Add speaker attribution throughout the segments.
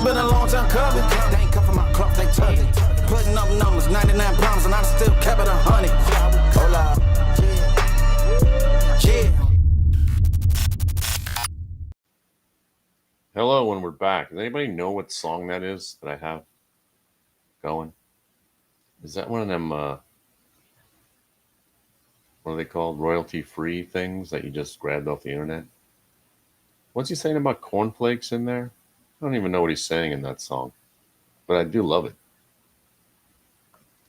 Speaker 1: been a long time coming. They ain't cuffing my clock, they tugging. Putting up numbers, 99 pounds, and I still kept it 100. Hold up. Yeah.
Speaker 2: Hello, and we're back. Does anybody know what song that is that I have going? Is that one of them, what are they called? Royalty-free things that you just grabbed off the internet? What's he saying about cornflakes in there? I don't even know what he's saying in that song, but I do love it.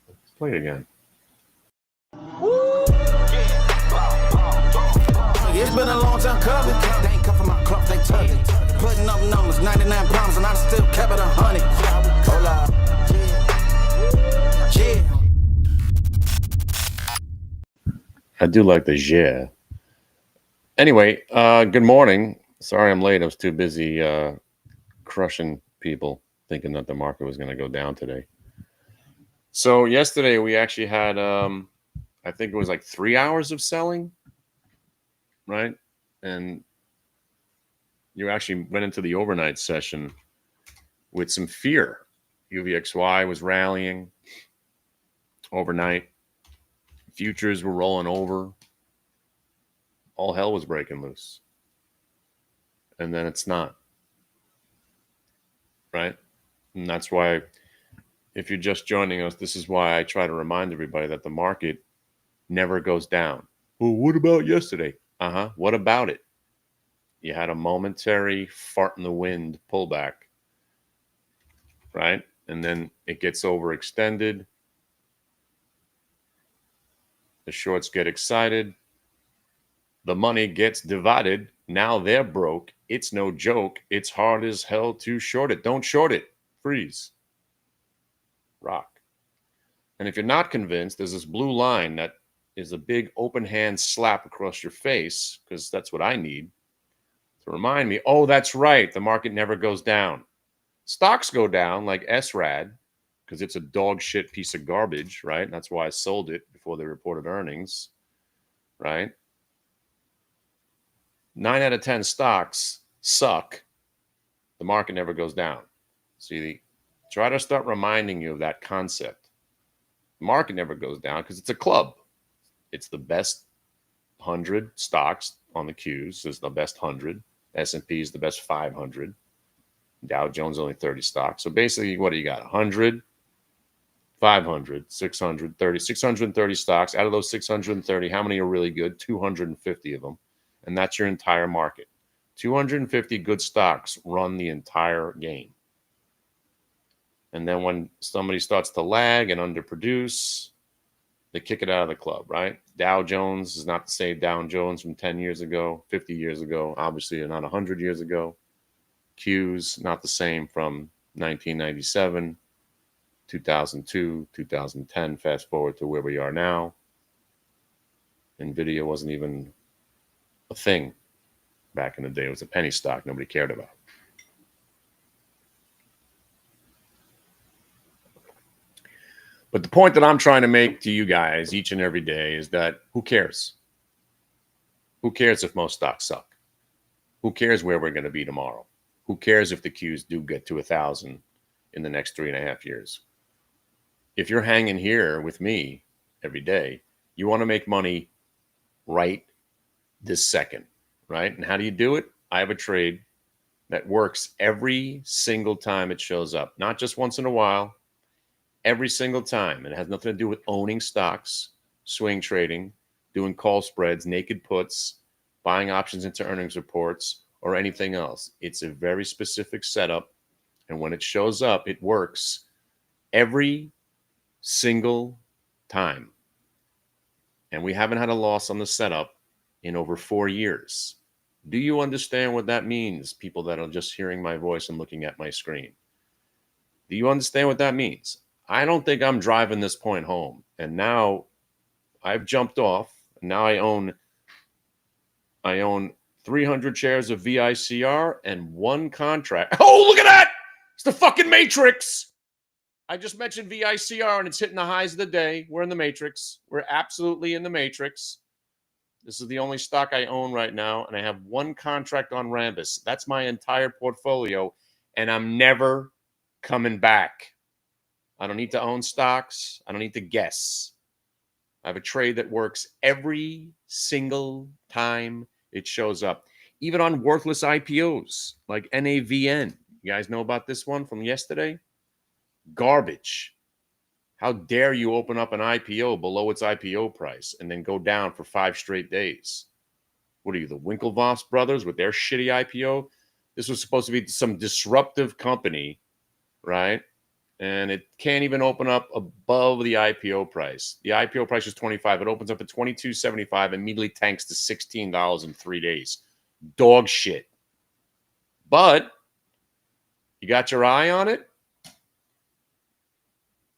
Speaker 2: Let's play it again.
Speaker 1: It's been a long time coming. They ain't cuffing my clock, they tugging. Putting up numbers, 99 pounds, and I still kept it 100. Hold up. Yeah.
Speaker 2: I do like the yeah. Anyway, good morning. Sorry I'm late. I was too busy crushing people, thinking that the market was going to go down today. So yesterday we actually had, I think it was like 3 hours of selling, right? And you actually went into the overnight session with some fear. UVXY was rallying overnight. Futures were rolling over. All hell was breaking loose. And then it's not. Right? And that's why, if you're just joining us, this is why I try to remind everybody that the market never goes down. Well, what about yesterday? What about it? You had a momentary fart in the wind pullback, right? And then it gets overextended. The shorts get excited. The money gets divided. Now they're broke. It's no joke. It's hard as hell to short it. Don't short it. Freeze. Rock. And if you're not convinced, there's this blue line that is a big open hand slap across your face, because that's what I need to remind me, oh, that's right, the market never goes down. Stocks go down like SRAD because it's a dog shit piece of garbage, right? And that's why I sold it before they reported earnings, right? 9 out of 10 stocks suck. The market never goes down. See, try to start reminding you of that concept. The market never goes down because it's a club. It's the best 100 stocks on the Qs. It's the best 100. S&P is the best 500. Dow Jones only 30 stocks. So basically, what do you got? 100, 500, 630, 630 stocks. Out of those 630, how many are really good? 250 of them. And that's your entire market. 250 good stocks run the entire game. And then when somebody starts to lag and underproduce, they kick it out of the club, right? Dow Jones is not the same Dow Jones from 10 years ago, 50 years ago, obviously not 100 years ago. Qs, not the same from 1997, 2002, 2010, fast forward to where we are now. NVIDIA wasn't even a thing back in the day. It was a penny stock nobody cared about. But the point that I'm trying to make to you guys each and every day is that who cares? Who cares if most stocks suck? Who cares where we're going to be tomorrow? Who cares if the Qs do get to 1,000 in the next 3.5 years? If you're hanging here with me every day, you want to make money right this second, right? And how do you do it? I have a trade that works every single time it shows up, not just once in a while. Every single time. It has nothing to do with owning stocks, swing trading, doing call spreads, naked puts, buying options into earnings reports, or anything else. It's a very specific setup. And when it shows up, it works every single time. And we haven't had a loss on the setup in over 4 years. Do you understand what that means, people that are just hearing my voice and looking at my screen? Do you understand what that means? I don't think I'm driving this point home. And now I've jumped off. Now I own 300 shares of VICR and one contract. Oh, look at that! It's the fucking Matrix. I just mentioned VICR and it's hitting the highs of the day. We're in the Matrix. We're absolutely in the Matrix. This is the only stock I own right now, and I have one contract on Rambus. That's my entire portfolio. and I'm never coming back. I don't need to own stocks. I don't need to guess. I have a trade that works every single time it shows up, even on worthless IPOs like NAVN. You guys know about this one from yesterday? Garbage. How dare you open up an IPO below its IPO price and then go down for 5 straight days? What are you, the Winklevoss brothers with their shitty IPO? This was supposed to be some disruptive company, right? And it can't even open up above the IPO price. The IPO price is 25. It opens up at 22.75, immediately tanks to $16 in 3 days. Dog shit. But you got your eye on it?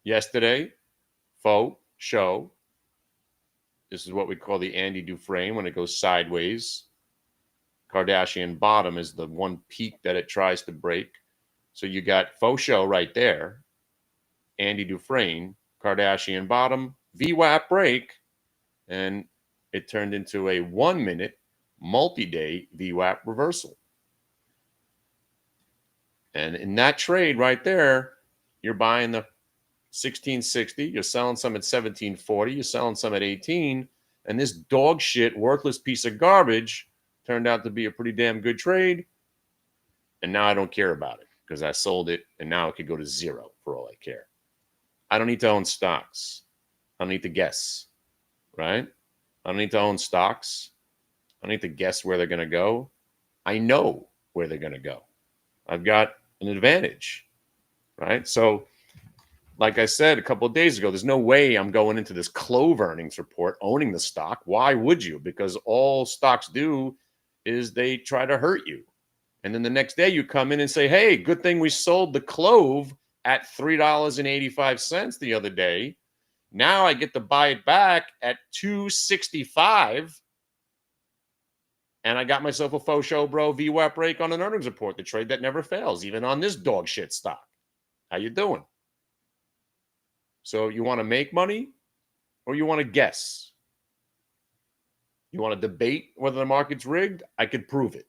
Speaker 2: Yesterday, faux show. This is what we call the Andy Dufresne when it goes sideways. Kardashian bottom is the one peak that it tries to break. So you got faux show right there. Andy Dufresne, Kardashian bottom, VWAP break, and it turned into a 1-minute multi-day VWAP reversal. And in that trade right there, you're buying the 1660, you're selling some at 1740, you're selling some at 18, and this dog shit, worthless piece of garbage turned out to be a pretty damn good trade. And now I don't care about it because I sold it, and now it could go to zero for all I care. I don't need to own stocks. I don't need to guess, right? I don't need to own stocks. I don't need to guess where they're going to go. I know where they're going to go. I've got an advantage, right? So, like I said a couple of days ago, there's no way I'm going into this Clove earnings report owning the stock. Why would you? Because all stocks do is they try to hurt you. And then the next day you come in and say, hey, good thing we sold the Clove at $3.85 the other day. Now I get to buy it back at $2.65. And I got myself a faux show, bro, VWAP break on an earnings report, the trade that never fails, even on this dog shit stock. How you doing? So you want to make money or you want to guess? You want to debate whether the market's rigged? I could prove it.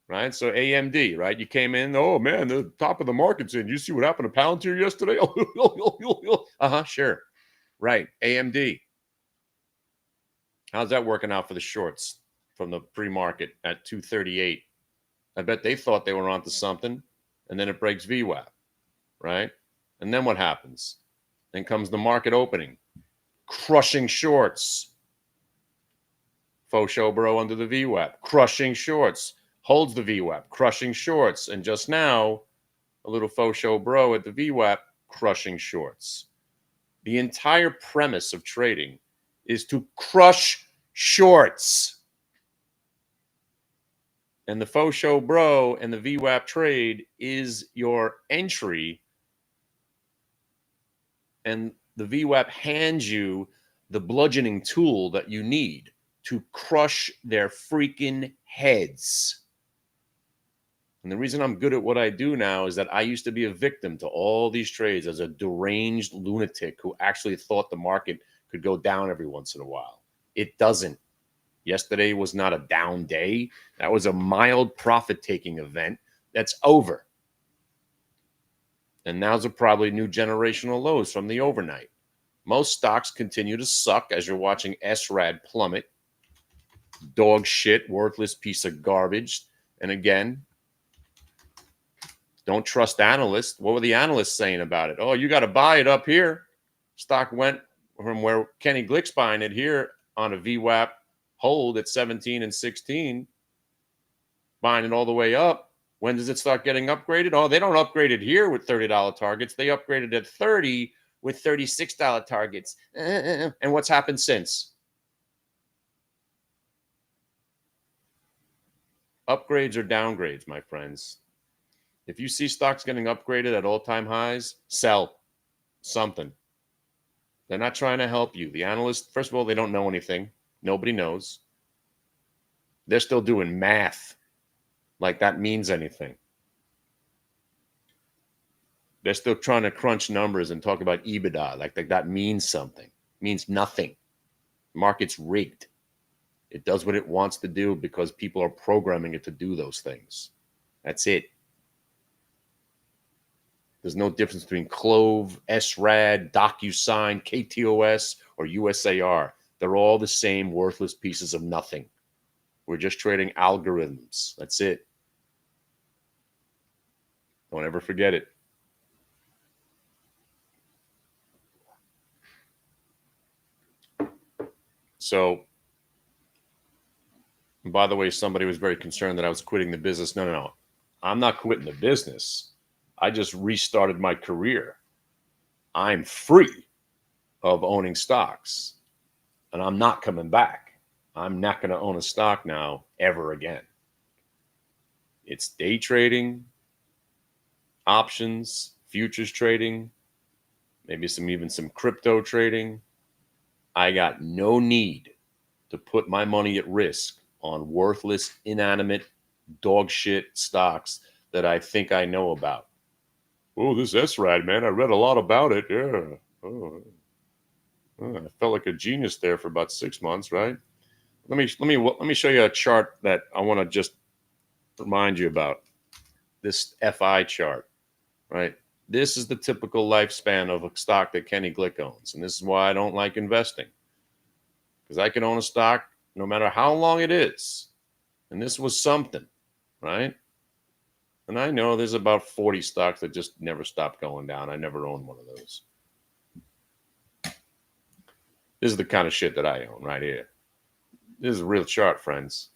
Speaker 2: Right? So AMD, right? You came in, oh man, the top of the market's in. You see what happened to Palantir yesterday? Sure. Right. AMD. How's that working out for the shorts from the pre-market at 238? I bet they thought they were onto something, and then it breaks VWAP, right? And then what happens? Then comes the market opening, crushing shorts. Faux show bro under the VWAP, crushing shorts, holds the VWAP, crushing shorts. And just now, a little faux show bro at the VWAP, crushing shorts. The entire premise of trading is to crush shorts. And the faux show bro and the VWAP trade is your entry. And the VWAP hands you the bludgeoning tool that you need to crush their freaking heads. And the reason I'm good at what I do now is that I used to be a victim to all these trades as a deranged lunatic who actually thought the market could go down every once in a while. It doesn't. Yesterday was not a down day. That was a mild profit-taking event that's over. And now's probably new generational lows from the overnight. Most stocks continue to suck as you're watching SRAD plummet. Dog shit, worthless piece of garbage. And again, don't trust analysts. What were the analysts saying about it? Oh, you got to buy it up here. Stock went from where Kenny Glick's buying it here on a VWAP hold at 17 and 16, buying it all the way up. When does it start getting upgraded? Oh, they don't upgrade it here with $30 targets. They upgraded at 30 with $36 targets. And what's happened since? Upgrades or downgrades, my friends. If you see stocks getting upgraded at all-time highs, sell something. They're not trying to help you. The analysts, first of all, they don't know anything. Nobody knows. They're still doing math like that means anything. They're still trying to crunch numbers and talk about EBITDA like that means something. It means nothing. The market's rigged. It does what it wants to do because people are programming it to do those things. That's it. There's no difference between Clove, SRAD, DocuSign, KTOS, or USAR. They're all the same worthless pieces of nothing. We're just trading algorithms. That's it. Don't ever forget it. So, by the way, somebody was very concerned that I was quitting the business. No. I'm not quitting the business. I just restarted my career. I'm free of owning stocks, and I'm not coming back. I'm not going to own a stock now ever again. It's day trading, options, futures trading, maybe even some crypto trading. I got no need to put my money at risk on worthless, inanimate, dog shit stocks that I think I know about. Oh, this SRAD, man, I read a lot about it. Yeah. Oh, I felt like a genius there for about 6 months, right? Let me show you a chart that I want to just remind you about. This FI chart, right? This is the typical lifespan of a stock that Kenny Glick owns, and this is why I don't like investing, because I can own a stock no matter how long it is, and this was something, right? And I know there's about 40 stocks that just never stop going down. I never owned one of those. This is the kind of shit that I own right here. This is a real chart, friends.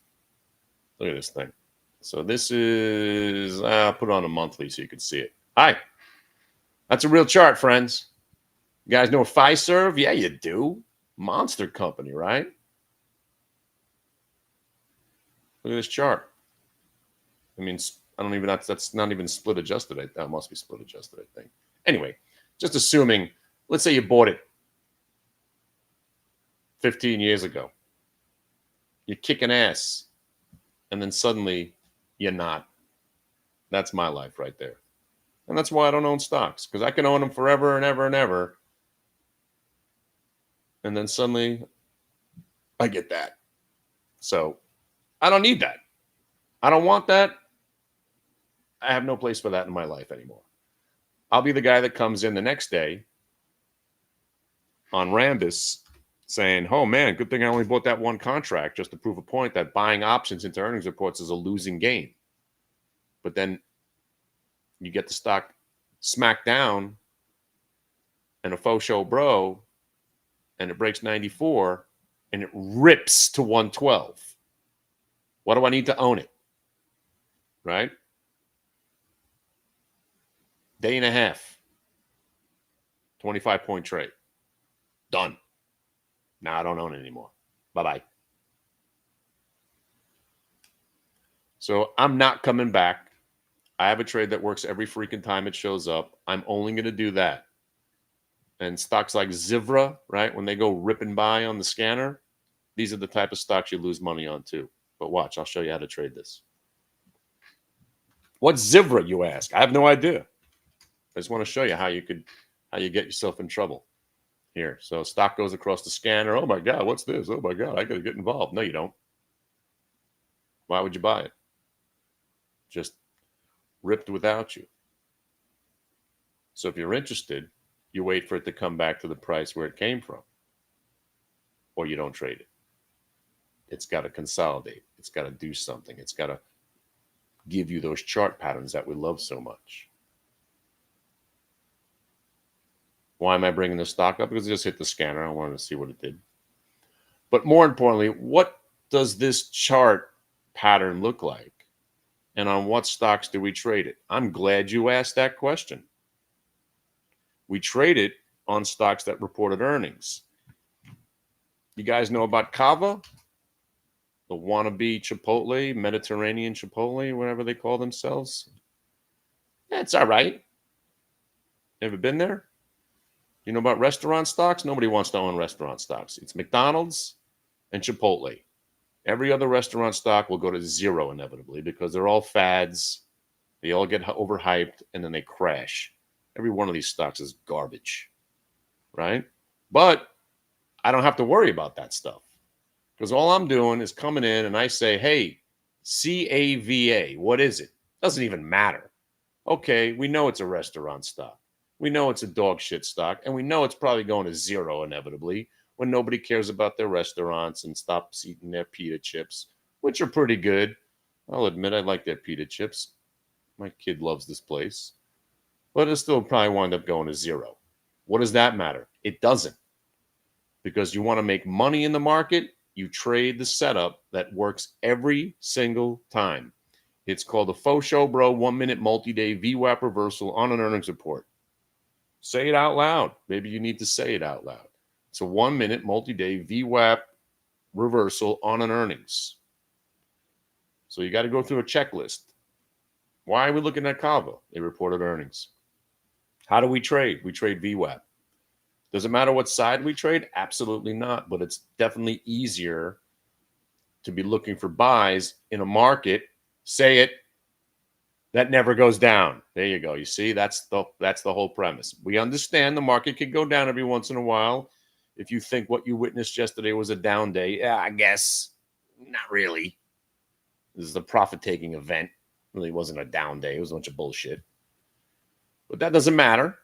Speaker 2: Look at this thing. So this is, I'll put it on a monthly so you can see it. Hi. That's a real chart, friends. You guys know Fiserv? Yeah, you do. Monster company, right? Look at this chart. I mean, I don't even, that's not even split adjusted. That must be split adjusted, I think. Anyway, just assuming, let's say you bought it 15 years ago. You're kicking ass. And then suddenly you're not. That's my life right there. And that's why I don't own stocks, because I can own them forever and ever and ever. And then suddenly I get that. So I don't need that. I don't want that. I have no place for that in my life anymore. I'll be the guy that comes in the next day on Rambus saying, oh man, good thing I only bought that one contract just to prove a point that buying options into earnings reports is a losing game. But then you get the stock smacked down and a faux show bro, and it breaks 94 and it rips to 112. What do I need to own it? Right? Day and a half, 25-point trade. Done. Now I don't own it anymore. Bye-bye. So I'm not coming back. I have a trade that works every freaking time it shows up. I'm only going to do that. And stocks like Zivra, right, when they go ripping by on the scanner, these are the type of stocks you lose money on too. But watch, I'll show you how to trade this. What's Zivra, you ask? I have no idea. I just want to show you how you get yourself in trouble. Here, so stock goes across the scanner. Oh my God, what's this? Oh my God, I got to get involved. No, you don't. Why would you buy it? Just ripped without you. So if you're interested, you wait for it to come back to the price where it came from, or you don't trade it. It's got to consolidate. It's got to do something. It's got to give you those chart patterns that we love so much. Why am I bringing the stock up? Because it just hit the scanner. I wanted to see what it did. But more importantly, what does this chart pattern look like? And on what stocks do we trade it? I'm glad you asked that question. We trade it on stocks that reported earnings. You guys know about Kava? The wannabe Chipotle, Mediterranean Chipotle, whatever they call themselves. Yeah, it's all right. Ever been there? You know about restaurant stocks? Nobody wants to own restaurant stocks. It's McDonald's and Chipotle. Every other restaurant stock will go to zero inevitably because they're all fads. They all get overhyped and then they crash. Every one of these stocks is garbage, right? But I don't have to worry about that stuff because all I'm doing is coming in and I say, hey, CAVA, what is it? Doesn't even matter. Okay, we know it's a restaurant stock. We know it's a dog shit stock, and we know it's probably going to zero inevitably when nobody cares about their restaurants and stops eating their pita chips, which are pretty good. I'll admit I like their pita chips. My kid loves this place, but it'll still probably wind up going to zero. What does that matter? It doesn't. Because you want to make money in the market, you trade the setup that works every single time. It's called the Faux Show Bro 1 minute multi-day VWAP reversal on an earnings report. Say it out loud. Maybe you need to say it out loud. It's a 1 minute multi-day VWAP reversal on an earnings. So you got to go through a checklist. Why are we looking at Kava? They reported earnings. How do we trade? We trade VWAP. Does it matter what side we trade? Absolutely not. But it's definitely easier to be looking for buys in a market, say it, that never goes down. There you go. You see, that's the whole premise. We understand the market could go down every once in a while. If you think what you witnessed yesterday was a down day, yeah, I guess not really. This is a profit-taking event. It really wasn't a down day. It was a bunch of bullshit. But that doesn't matter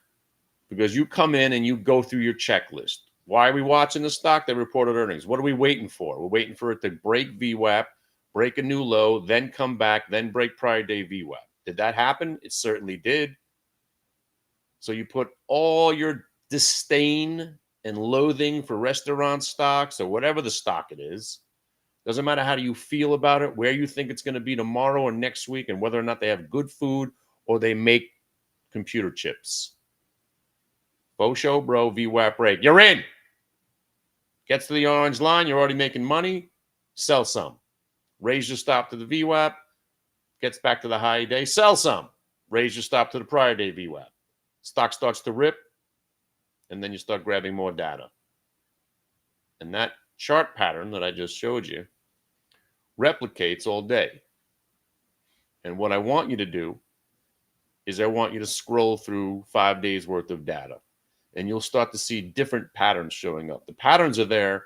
Speaker 2: because you come in and you go through your checklist. Why are we watching the stock? They reported earnings. What are we waiting for? We're waiting for it to break VWAP, break a new low, then come back, then break prior day VWAP. Did that happen? It certainly did. So you put all your disdain and loathing for restaurant stocks or whatever the stock it is. Doesn't matter how do you feel about it, where you think it's going to be tomorrow or next week, and whether or not they have good food or they make computer chips. Faux Show Bro, VWAP break. You're in. Gets to the orange line. You're already making money. Sell some. Raise your stop to the VWAP. Gets back to the high day. Sell some. Raise your stop to the prior day VWAP. Stock starts to rip. And then you start grabbing more data. And that chart pattern that I just showed you replicates all day. And what I want you to do is I want you to scroll through 5 days worth of data. And you'll start to see different patterns showing up. The patterns are there,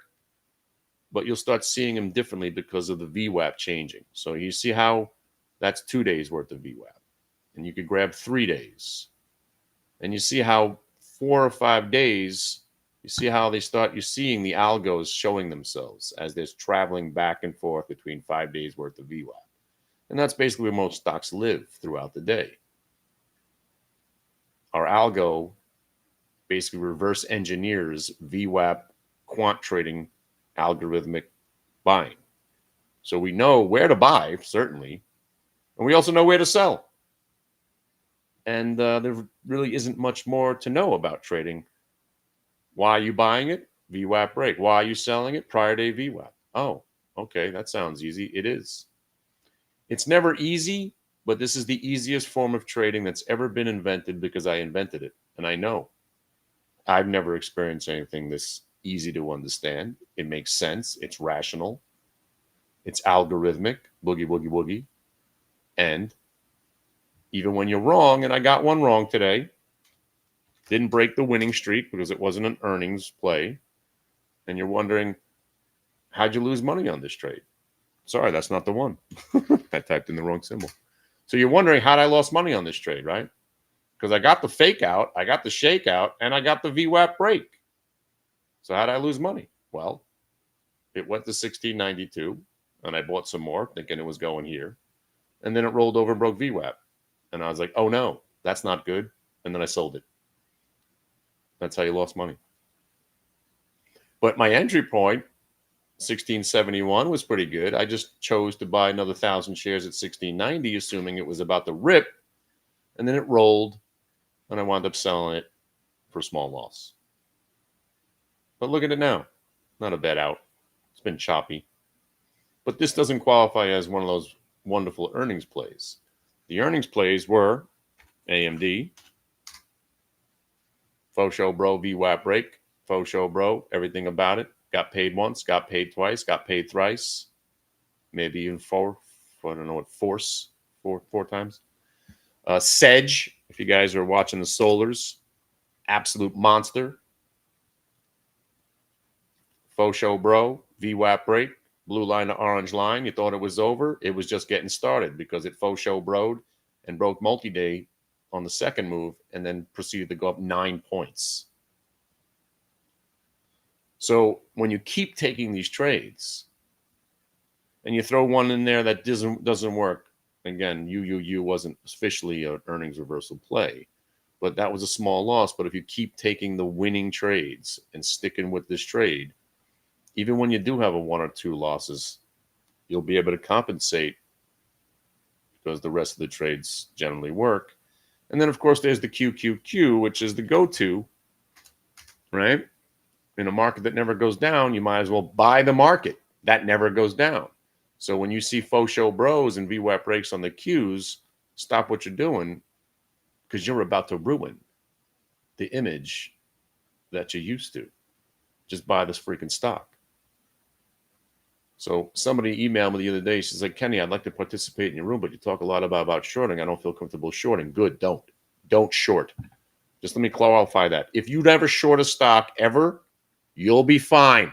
Speaker 2: but you'll start seeing them differently because of the VWAP changing. So you see how that's 2 days worth of VWAP. And you could grab 3 days. And you see how 4 or 5 days, you see how you're seeing the algos showing themselves as they're traveling back and forth between 5 days worth of VWAP. And that's basically where most stocks live throughout the day. Our algo basically reverse engineers VWAP quant trading algorithmic buying. So we know where to buy, certainly, and we also know where to sell. And there really isn't much more to know about trading. Why are you buying it? VWAP break. Why are you selling it? Prior day VWAP. Oh, okay, that sounds easy. It is. It's never easy, but this is the easiest form of trading that's ever been invented because I invented it, and I know. I've never experienced anything this easy to understand. It makes sense. It's rational. It's algorithmic. Boogie, boogie, boogie. And even when you're wrong, and I got one wrong today, didn't break the winning streak because it wasn't an earnings play, and you're wondering, how'd you lose money on this trade? Sorry, that's not the one. I typed in the wrong symbol. So you're wondering how I lost money on this trade, right? Because I got the fake out, I got the shake out, and I got the VWAP break. So how did I lose money? Well, it went to 1692, and I bought some more, thinking it was going here. And then it rolled over and broke VWAP. And I was like, oh no, that's not good. And then I sold it. That's how you lost money. But my entry point, 1671, was pretty good. I just chose to buy another 1,000 shares at 1690, assuming it was about to rip. And then it rolled, and I wound up selling it for a small loss. But look at it now. Not a bad out. It's been choppy. But this doesn't qualify as one of those wonderful earnings plays. The earnings plays were AMD, Faux Show Bro, VWAP break, Faux Show Bro, everything about it. Got paid once, got paid twice, got paid thrice, maybe even four times. Sedge, if you guys are watching the Solars, absolute monster. Faux Show Bro, VWAP break, blue line to orange line. You thought it was over. It was just getting started because it Faux Show broed and broke multi-day on the second move and then proceeded to go up 9 points. So when you keep taking these trades and you throw one in there that doesn't work, again, you wasn't officially an earnings reversal play, but that was a small loss. But if you keep taking the winning trades and sticking with this trade, even when you do have a 1 or 2 losses, you'll be able to compensate because the rest of the trades generally work. And then, of course, there's the QQQ, which is the go-to, right? In a market that never goes down, you might as well buy the market. That never goes down. So when you see faux show bros and VWAP breaks on the Qs, stop what you're doing because you're about to ruin the image that you used to. Just buy this freaking stock. So somebody emailed me the other day. She's like, Kenny, I'd like to participate in your room, but you talk a lot about shorting. I don't feel comfortable shorting. Good, don't short. Just let me clarify that. If you never short a stock ever, you'll be fine.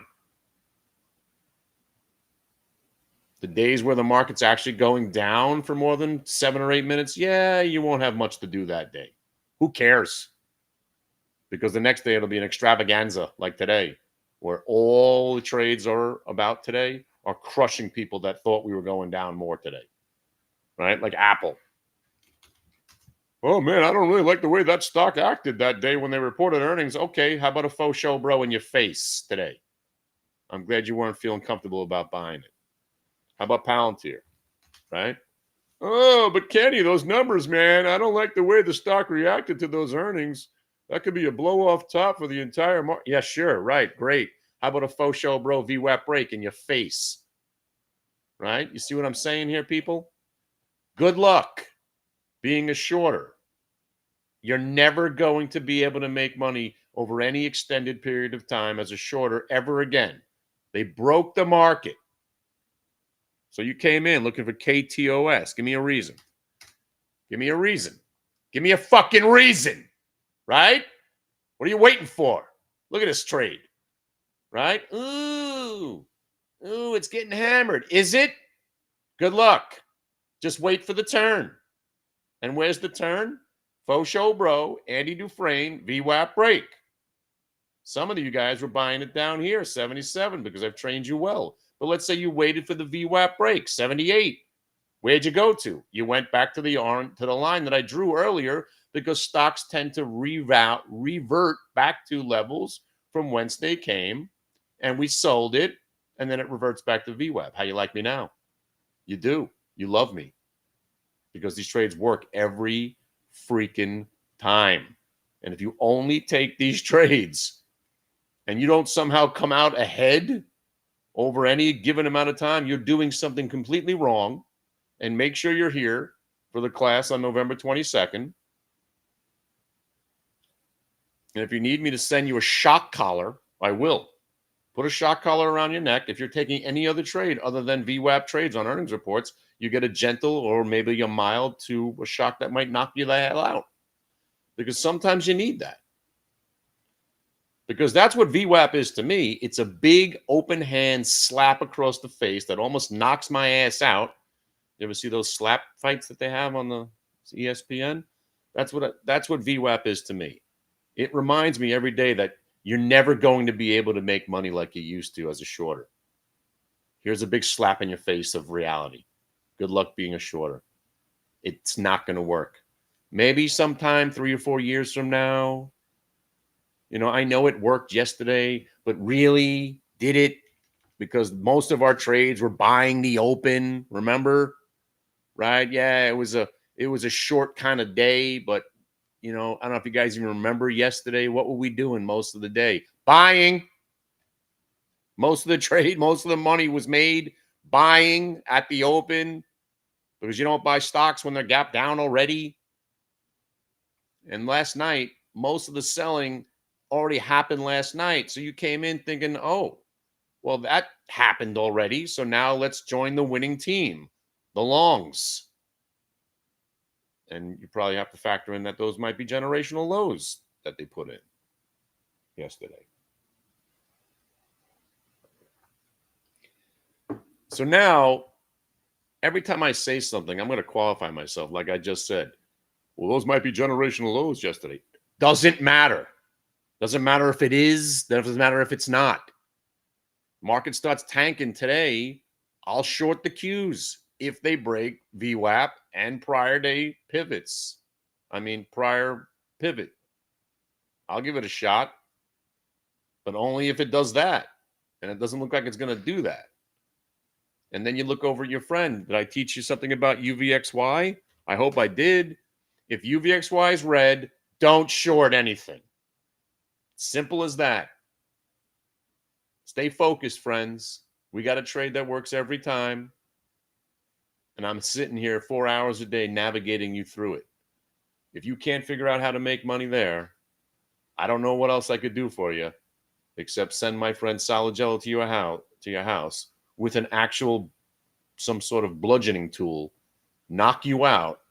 Speaker 2: The days where the market's actually going down for more than 7 or 8 minutes, yeah, you won't have much to do that day. Who cares? Because the next day it'll be an extravaganza like today, where all the trades are about today are crushing people that thought we were going down more today, right? Like Apple. Oh, man, I don't really like the way that stock acted that day when they reported earnings. Okay, how about a faux show bro in your face today? I'm glad you weren't feeling comfortable about buying it. How about Palantir, right? Oh, but Kenny, those numbers, man, I don't like the way the stock reacted to those earnings. That could be a blow off top for the entire market. Yeah, sure, right, great. How about a faux show bro VWAP break in your face, right? You see what I'm saying here, people? Good luck being a shorter. You're never going to be able to make money over any extended period of time as a shorter ever again. They broke the market. So you came in looking for KTOS. Give me a reason. Give me a reason. Give me a fucking reason, right? What are you waiting for? Look at this trade, right? Ooh, it's getting hammered. Is it? Good luck. Just wait for the turn. And where's the turn? Faux show bro, Andy Dufresne, VWAP break. Some of you guys were buying it down here, 77, because I've trained you well. But let's say you waited for the VWAP break, 78. Where'd you go to? You went back to the line that I drew earlier because stocks tend to revert back to levels from whence they came, and we sold it, and then it reverts back to VWAP. How you like me now? You do. You love me because these trades work every freaking time. And if you only take these trades and you don't somehow come out ahead over any given amount of time, you're doing something completely wrong. And make sure you're here for the class on November 22nd. And if you need me to send you a shock collar, I will. Put a shock collar around your neck. If you're taking any other trade other than VWAP trades on earnings reports, you get a gentle or maybe a mild to a shock that might knock you the hell out. Because sometimes you need that. Because that's what VWAP is to me. It's a big open hand slap across the face that almost knocks my ass out. You ever see those slap fights that they have on the ESPN? That's what VWAP is to me. It reminds me every day that you're never going to be able to make money like you used to as a shorter. Here's a big slap in your face of reality. Good luck being a shorter. It's not going to work. Maybe sometime 3 or 4 years from now. You know, I know it worked yesterday, but really, did it? Because most of our trades were buying the open, remember? Right? Yeah, it was a short kind of day, but you know, I don't know if you guys even remember yesterday. What were we doing most of the day? Buying. Most of the trade, most of the money was made buying at the open because you don't buy stocks when they're gapped down already. And last night, most of the selling already happened last night. So you came in thinking, oh, well, that happened already. So now let's join the winning team, the longs. And you probably have to factor in that those might be generational lows that they put in yesterday. So now, every time I say something, I'm going to qualify myself, like I just said. Well, those might be generational lows yesterday. Doesn't matter. Doesn't matter if it is. Doesn't matter if it's not. Market starts tanking today. I'll short the Qs if they break VWAP and prior day pivots. Prior pivot. I'll give it a shot, but only if it does that. And it doesn't look like it's going to do that. And then you look over at your friend. Did I teach you something about UVXY? I hope I did. If UVXY is red, don't short anything. Simple as that. Stay focused, friends. We got a trade that works every time. And I'm sitting here 4 hours a day navigating you through it. If you can't figure out how to make money there, I don't know what else I could do for you except send my friend Salagello to your house with an actual, some sort of bludgeoning tool, knock you out,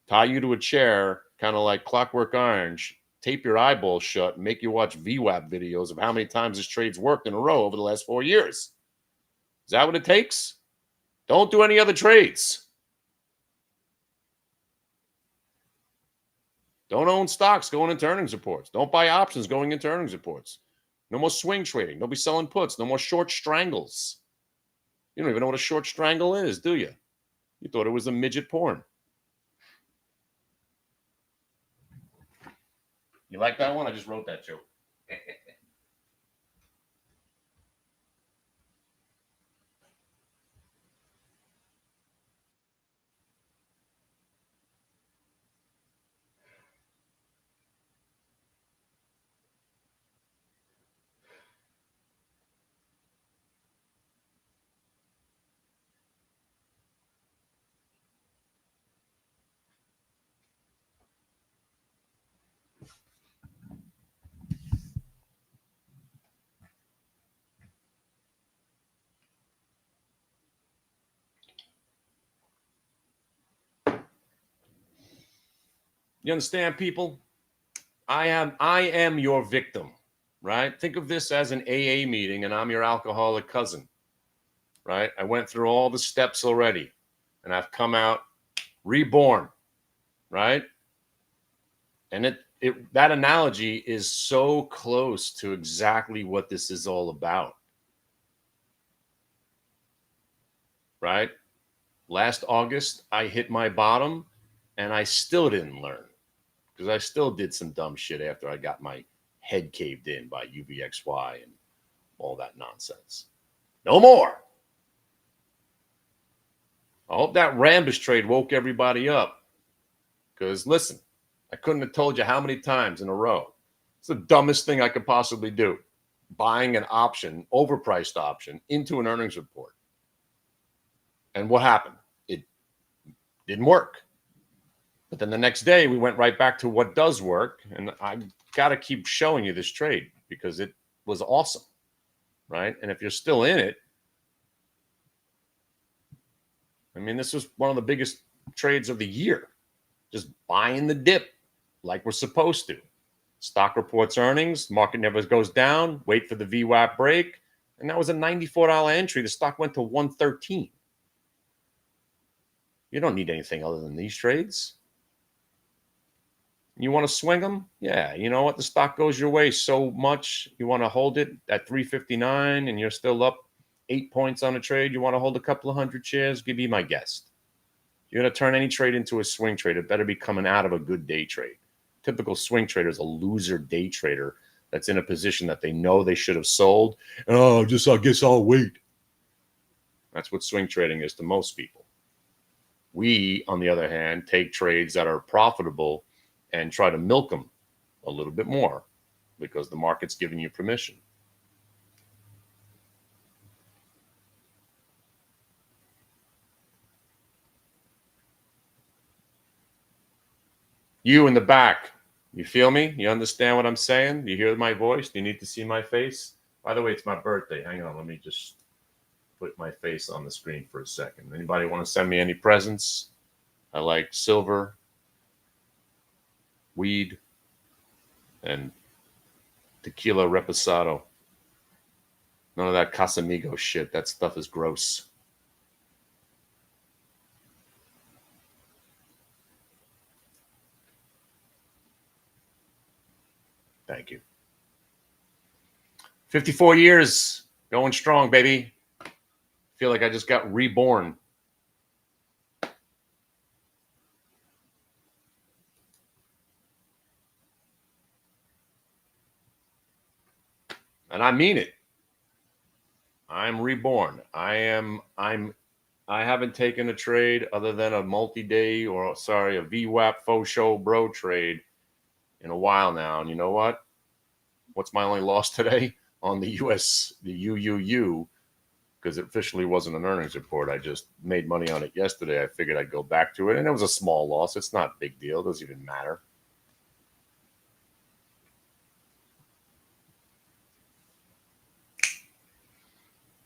Speaker 2: tie you to a chair, kind of like Clockwork Orange, tape your eyeballs shut, and make you watch VWAP videos of how many times this trade's worked in a row over the last 4 years. Is that what it takes? Don't do any other trades. Don't own stocks going into earnings reports. Don't buy options going into earnings reports. No more swing trading. Don't be selling puts. No more short strangles. You don't even know what a short strangle is, do you? You thought it was a midget porn. You like that one? I just wrote that joke. You understand, people? I am your victim, right? Think of this as an AA meeting and I'm your alcoholic cousin, right? I went through all the steps already and I've come out reborn, right? And that analogy is so close to exactly what this is all about, right? Last August, I hit my bottom and I still didn't learn because I still did some dumb shit after I got my head caved in by UVXY and all that nonsense. No more. I hope that Rambus trade woke everybody up because, listen, I couldn't have told you how many times in a row. It's the dumbest thing I could possibly do. Buying an option, overpriced option, into an earnings report. And what happened? It didn't work. But then the next day, we went right back to what does work. And I got to keep showing you this trade because it was awesome, right? And if you're still in it, this was one of the biggest trades of the year. Just buying the dip like we're supposed to. Stock reports earnings, market never goes down, wait for the VWAP break. And that was a $94 entry. The stock went to $113. You don't need anything other than these trades. You want to swing them? Yeah. You know what? The stock goes your way so much. You want to hold it at 359 and you're still up 8 points on a trade. You want to hold a couple of hundred shares? Give me my guest. You're going to turn any trade into a swing trade. It better be coming out of a good day trade. Typical swing trader is a loser day trader that's in a position that they know they should have sold. Oh, I guess I'll wait. That's what swing trading is to most people. We, on the other hand, take trades that are profitable and try to milk them a little bit more because the market's giving you permission. You in the back, you feel me? You understand what I'm saying? Do you hear my voice? Do you need to see my face? By the way, it's my birthday. Hang on, let me just put my face on the screen for a second. Anybody want to send me any presents? I like silver, weed, and tequila reposado. None of that Casamigo shit. That stuff is gross. Thank you. 54 years, going strong, baby. Feel like I just got reborn. And I mean it. I'm reborn. I haven't taken a trade other than a multi-day or a VWAP faux show bro trade in a while now. And you know what? What's my only loss today? On the UUU, because it officially wasn't an earnings report. I just made money on it yesterday. I figured I'd go back to it, and it was a small loss. It's not a big deal. It doesn't even matter.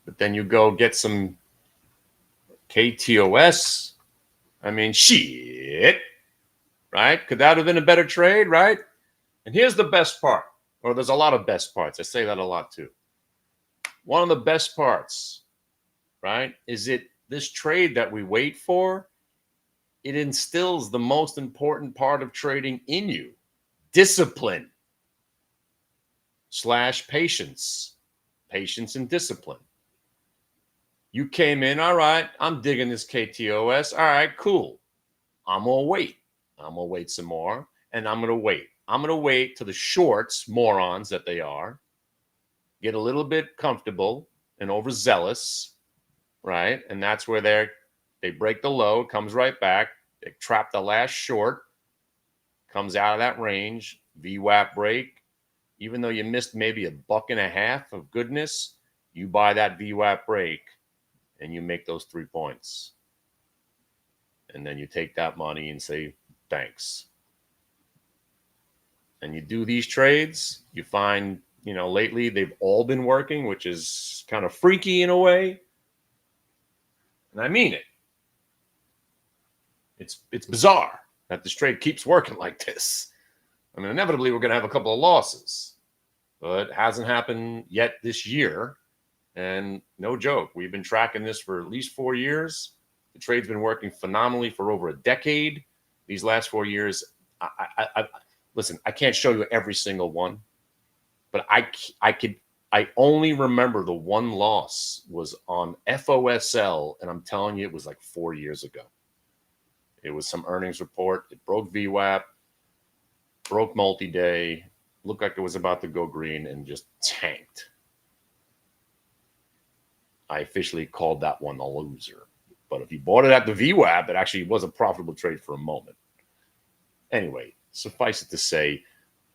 Speaker 2: But then you go get some KTOS. I mean, shit, right? Could that have been a better trade, right? And here's the best part, or there's a lot of best parts. I say that a lot too. One of the best parts, right, is this trade that we wait for, it instills the most important part of trading in you: discipline / patience. Patience and discipline. You came in, all right, I'm digging this KTOS. All right, cool. I'm going to wait. I'm going to wait some more, and I'm going to wait. I'm going to wait till the shorts, morons that they are, get a little bit comfortable and overzealous, right? And that's where they break the low, comes right back. They trap the last short, comes out of that range, VWAP break. Even though you missed maybe $1.50 of goodness, you buy that VWAP break and you make those 3 points. And then you take that money and say, thanks. And you do these trades, you find, lately they've all been working, which is kind of freaky in a way. And I mean it. It's bizarre that this trade keeps working like this. I mean, inevitably we're going to have a couple of losses, but it hasn't happened yet this year. And no joke, we've been tracking this for at least 4 years. The trade's been working phenomenally for over a decade. These last 4 years, listen, I can't show you every single one, but I only remember the one loss was on FOSL, and I'm telling you, it was like 4 years ago. It was some earnings report. It broke VWAP, broke multi-day, looked like it was about to go green, and just tanked. I officially called that one a loser. But if you bought it at the VWAP, it actually was a profitable trade for a moment. Anyway, suffice it to say,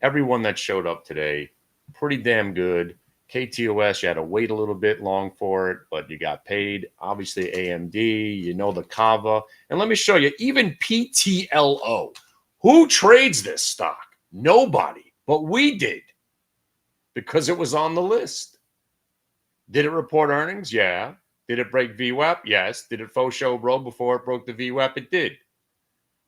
Speaker 2: everyone that showed up today, pretty damn good. KTOS, you had to wait a little bit long for it, but you got paid. Obviously, AMD, the Kava. And let me show you, even PTLO. Who trades this stock? Nobody. But we did, because it was on the list. Did it report earnings? Yeah. Did it break VWAP? Yes. Did it faux show bro before it broke the VWAP? It did.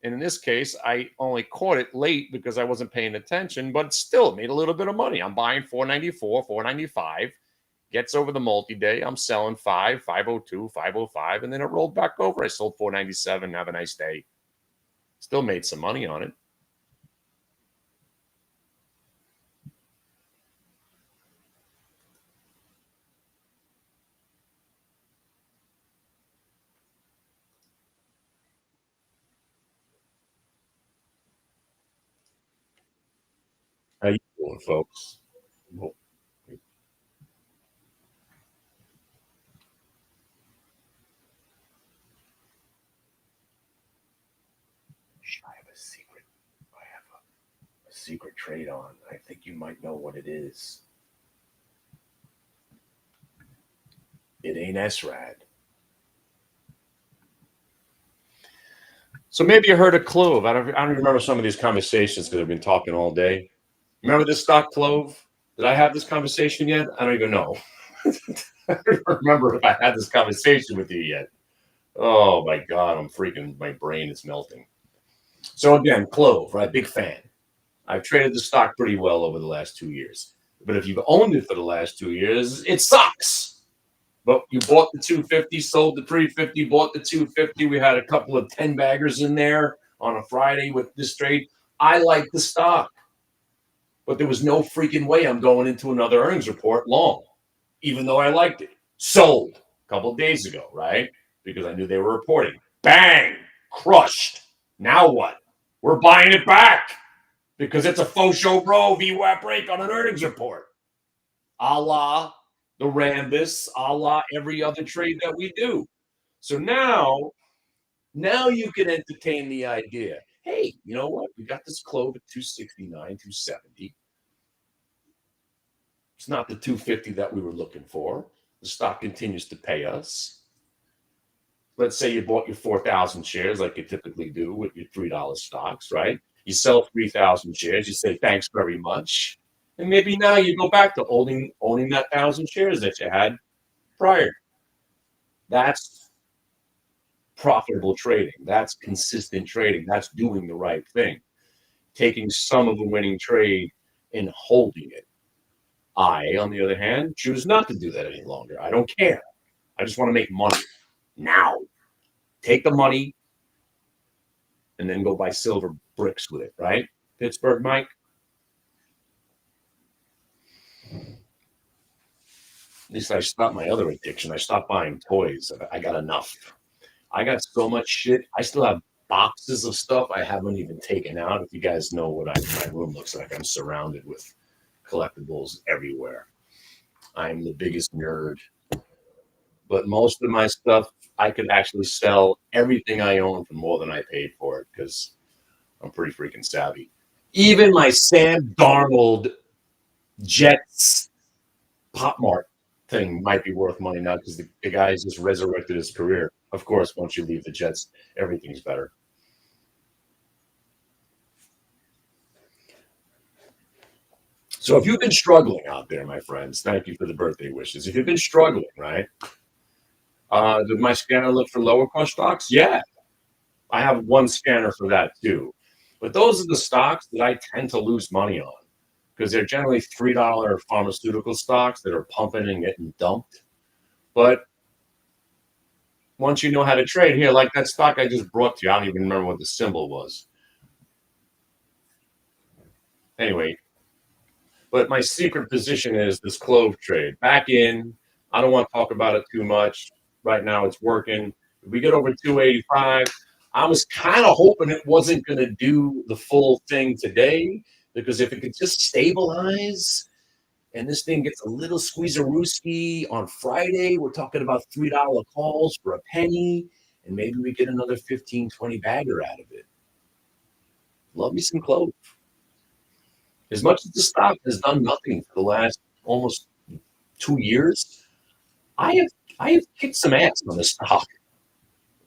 Speaker 2: And in this case, I only caught it late because I wasn't paying attention, but still made a little bit of money. I'm buying $4.94, $4.95. Gets over the multi-day. I'm selling $5, $5.02, $5.05, and then it rolled back over. I sold $4.97. Have a nice day. Still made some money on it. How you doing, folks? Well, I have a secret. I have a secret trade on. I think you might know what it is. It ain't SRAD. So maybe you heard of Clove. I don't remember some of these conversations because I've been talking all day. Remember this stock, Clove? Did I have this conversation yet? I don't even know. I don't remember if I had this conversation with you yet. Oh my God, my brain is melting. So again, Clove, right? Big fan. I've traded the stock pretty well over the last 2 years. But if you've owned it for the last 2 years, it sucks. But you bought the 250, sold the 350, bought the 250. We had a couple of 10 baggers in there on a Friday with this trade. I like the stock. But there was no freaking way I'm going into another earnings report long, even though I liked it. Sold a couple of days ago, right? Because I knew they were reporting. Bang! Crushed. Now what? We're buying it back because it's a faux show bro VWAP break on an earnings report. A la the Rambus, a la every other trade that we do. So now you can entertain the idea. Hey, you know what? We got this clove at 269, 270. It's not the 250 that we were looking for. The stock continues to pay us. Let's say you bought your 4,000 shares like you typically do with your $3 stocks, right? You sell 3,000 shares. You say, thanks very much. And maybe now you go back to owning that 1,000 shares that you had prior. That's profitable trading. That's consistent trading. That's doing the right thing. Taking some of the winning trade and holding it. I, on the other hand, choose not to do that any longer. I don't care. I just want to make money now. Take the money and then go buy silver bricks with it, right? Pittsburgh, Mike? At least I stopped my other addiction. I stopped buying toys. I got enough. I got so much shit. I still have boxes of stuff I haven't even taken out. If you guys know what my room looks like, I'm surrounded with collectibles everywhere. I'm the biggest nerd. But most of my stuff, I could actually sell everything I own for more than I paid for it because I'm pretty freaking savvy. Even my Sam Darnold Jets Pop Mart thing might be worth money now because the guy's just resurrected his career. Of course, once you leave the Jets, everything's better. So if you've been struggling out there, my friends, thank you for the birthday wishes. If you've been struggling, right? Did my scanner look for lower cost stocks? Yeah. I have one scanner for that too. But those are the stocks that I tend to lose money on because they're generally $3 pharmaceutical stocks that are pumping and getting dumped. But once you know how to trade, here, like that stock I just brought to you, I don't even remember what the symbol was. Anyway, but my secret position is this clove trade. Back in, I don't want to talk about it too much. Right now it's working. If we get over 285, I was kind of hoping it wasn't going to do the full thing today because if it could just stabilize and this thing gets a little squeezerooski on Friday, we're talking about $3 calls for a penny, and maybe we get another 15, 20 bagger out of it. Love me some clove. As much as the stock has done nothing for the last almost 2 years, I have kicked some ass on this stock.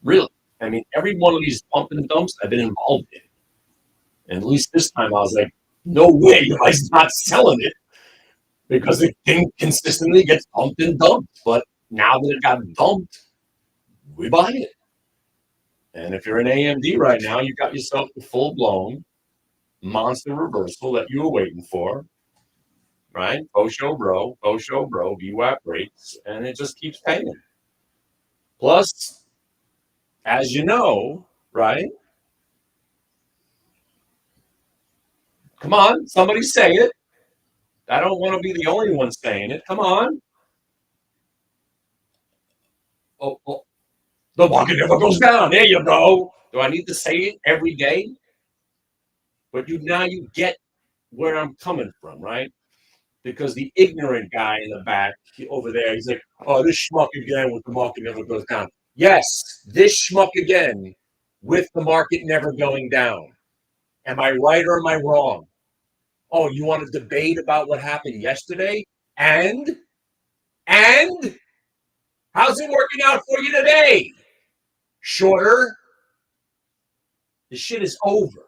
Speaker 2: Really. I mean, every one of these pump and dumps I've been involved in. And at least this time I was like, no way am I not selling it because the thing consistently gets pumped and dumped. But now that it got dumped, we buy it. And if you're in AMD right now, you got yourself the full-blown monster reversal that you were waiting for, right? Osho bro, VWAP rates, and it just keeps paying. Plus, as you know, right? Come on, somebody say it. I don't want to be the only one saying it. Come on. Oh, the market never goes down. There you go. Do I need to say it every day? But now you get where I'm coming from, right? Because the ignorant guy in the back over there, he's like, oh, this schmuck again with the market never goes down. Yes, this schmuck again with the market never going down. Am I right or am I wrong? Oh, you want to debate about what happened yesterday? And how's it working out for you today? Shorter. The shit is over.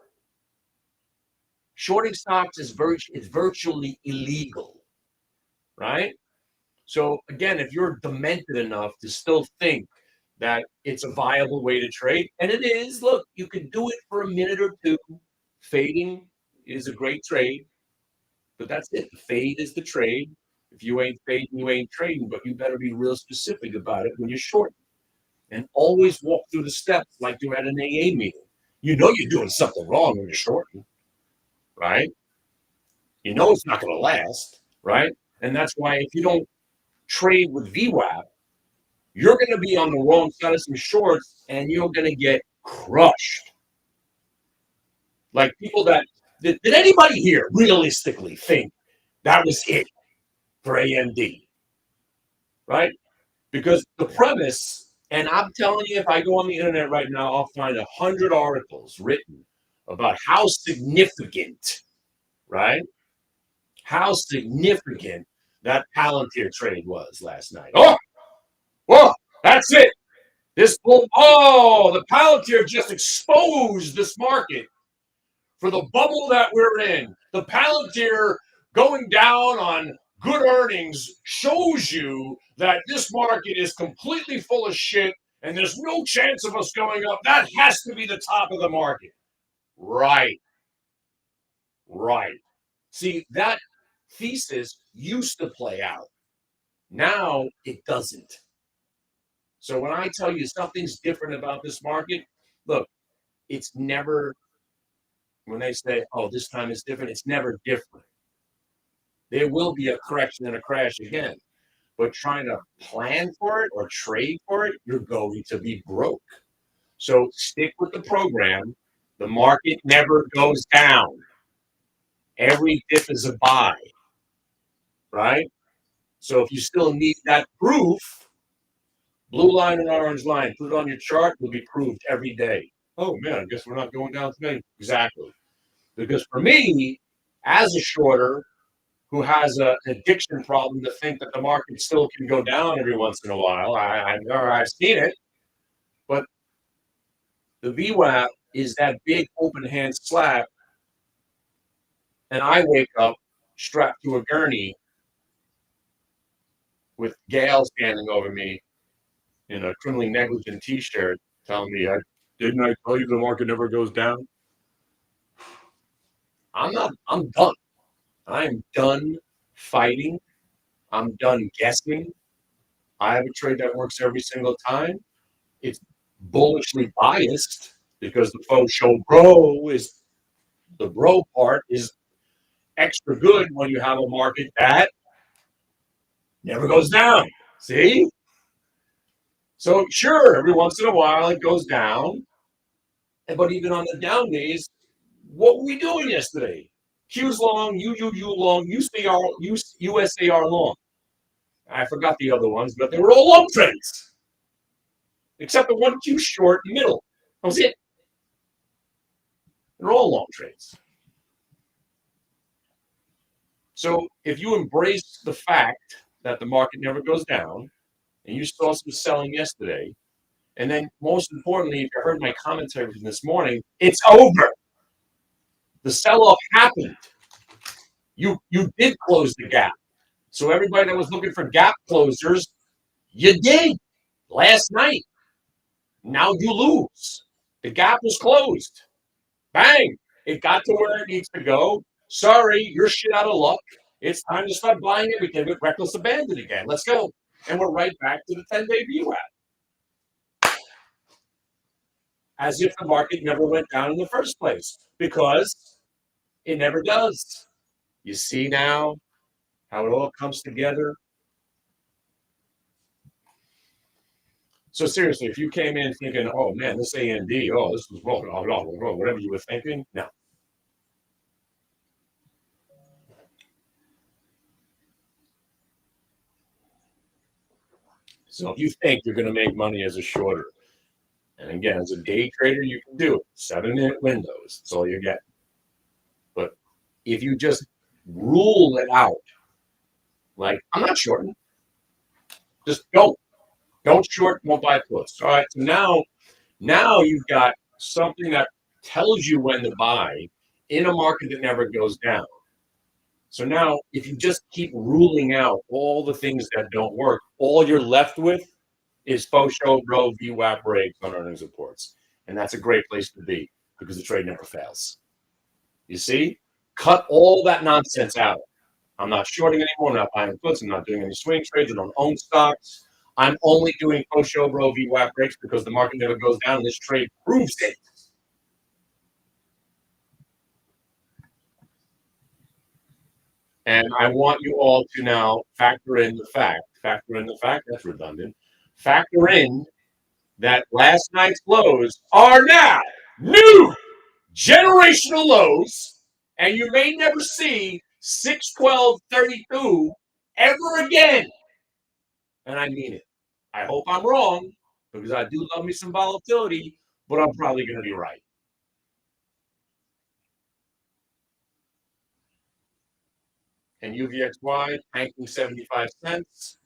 Speaker 2: Shorting stocks is virtually illegal, right? So again, if you're demented enough to still think that it's a viable way to trade, and it is, look, you can do it for a minute or two. Fading is a great trade, but that's it. The fade is the trade. If you ain't fading, you ain't trading, but you better be real specific about it when you're shorting. And always walk through the steps like you're at an AA meeting. You know you're doing something wrong when you're shorting, right? You know it's not going to last, right? And that's why if you don't trade with VWAP, you're going to be on the wrong side of some shorts and you're going to get crushed. Like people that did anybody here realistically think that was it for AMD, right? Because the premise, and I'm telling you, if I go on the internet right now, I'll find 100 articles written about how significant, right? How significant that Palantir trade was last night. Oh, that's it. The Palantir just exposed this market for the bubble that we're in. The Palantir going down on good earnings shows you that this market is completely full of shit and there's no chance of us going up. That has to be the top of the market. Right. See, that thesis used to play out. Now it doesn't. So when I tell you something's different about this market, look, it's never, when they say, oh, this time it's different, it's never different. There will be a correction and a crash again. But trying to plan for it or trade for it, you're going to be broke. So stick with the program. The market never goes down. Every dip is a buy, right? So if you still need that proof, blue line and orange line, put it on your chart, will be proved every day. Oh man, I guess we're not going down today. Exactly. Because for me, as a shorter who has an addiction problem to think that the market still can go down every once in a while, I've seen it, but the VWAP is that big open hand slap, and I wake up strapped to a gurney with Gail standing over me in a criminally negligent T-shirt, telling me, "Didn't I tell you the market never goes down?" I'm done. I'm done fighting. I'm done guessing. I have a trade that works every single time. It's bullishly biased because the faux show bro is the bro part is extra good when you have a market that never goes down. See? So sure, every once in a while it goes down. But even on the down days, what were we doing yesterday? Q's long, UUU long, USAR long. I forgot the other ones, but they were all long trades. Except the one Q short in the middle. That was it. They're all long trades. So if you embrace the fact that the market never goes down, and you saw some selling yesterday, and then most importantly, if you heard my commentary from this morning, it's over. The sell-off happened. You did close the gap. So everybody that was looking for gap closers, you did last night. Now you lose. The gap was closed. Bang! It got to where it needs to go. Sorry, you're shit out of luck. It's time to start buying everything with reckless abandon again. Let's go. And we're right back to the 10-day VWAP. As if the market never went down in the first place, because it never does. You see now how it all comes together? So seriously, if you came in thinking, oh man, this AMD, oh, this was wrong, whatever you were thinking, no. So if you think you're going to make money as a shorter, and again, as a day trader, you can do it. 7-minute windows, that's all you get. But if you just rule it out, like, I'm not shorting, just don't short, won't buy puts. All right, so now you've got something that tells you when to buy in a market that never goes down. So now, if you just keep ruling out all the things that don't work, all you're left with is faux show, bro, VWAP breaks on earnings reports. And that's a great place to be because the trade never fails. You see? Cut all that nonsense out. I'm not shorting anymore. I'm not buying puts. I'm not doing any swing trades. I don't own stocks. I'm only doing faux show, bro, VWAP breaks because the market never goes down. And this trade proves it. And I want you all to now factor in the fact, that's redundant, factor in that last night's lows are now new generational lows, and you may never see 612.32 ever again. And I mean it. I hope I'm wrong because I do love me some volatility, but I'm probably going to be right. And UVXY tanking 75 cents